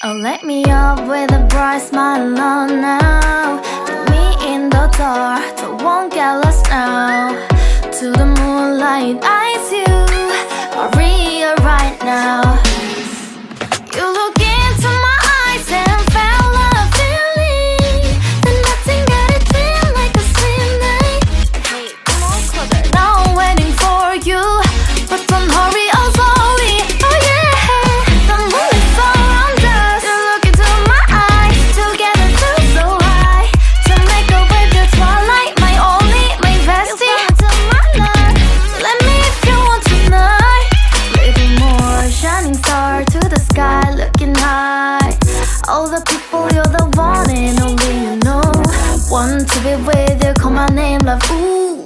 Oh, let me up with a bright smile on now. Put me in the dark, so won't get lost now. To the moonlight, eyes you, Maria right now. You look into my eyes and felt a feeling that nothing got it feel like a slim night. Hey, come on closer. Now I'm waiting for you, but don't hurry, oh slowly. Oh yeah, the moon is around us. You look into my eyes, together feel so high. To make a way through twilight, my only, my bestie. You come into my life, let me if you want tonight. Little more shining star to the sky, looking high. All the people, you're the one and only you know. Want to be with you, call my name, love, ooh.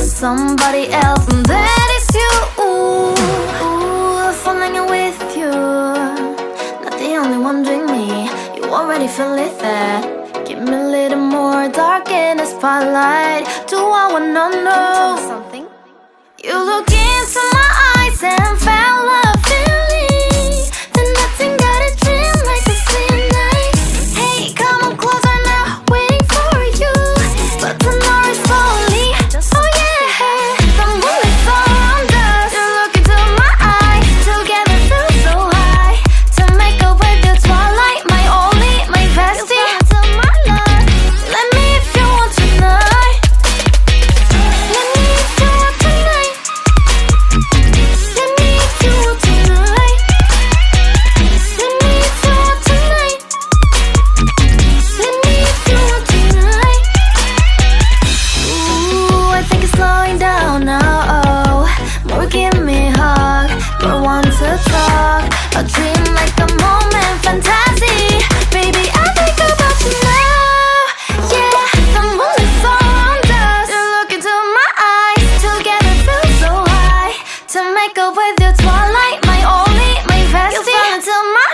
Somebody else, and that is you, ooh. Falling with you, not the only one doing me. You already feel it there. Give me a little more dark in the spotlight. Do I wanna know? Tell me something. You look into my eyes and felt a feeling that nothing got a dream like a slim night. Hey, come on closer now, waiting for you, but tonight is slowly. Oh yeah, the moon is around us. You look into my eyes, together feel so high. To make a way through twilight, my only, my bestie. You come into my life, let me if you want tonight. Let me if you want tonight. Let me if you want tonight. Let me if you want tonight. Let me if you want tonight. Ooh, I think it's slowing down now. Oh, more give me a hug, more want to talk. A dream like a moment, fantasy. Baby, I think about you now. Yeah, the moon is around us. You look into my eyes, together feel so high. To make up with your twilight, my only, my bestie. You fell into my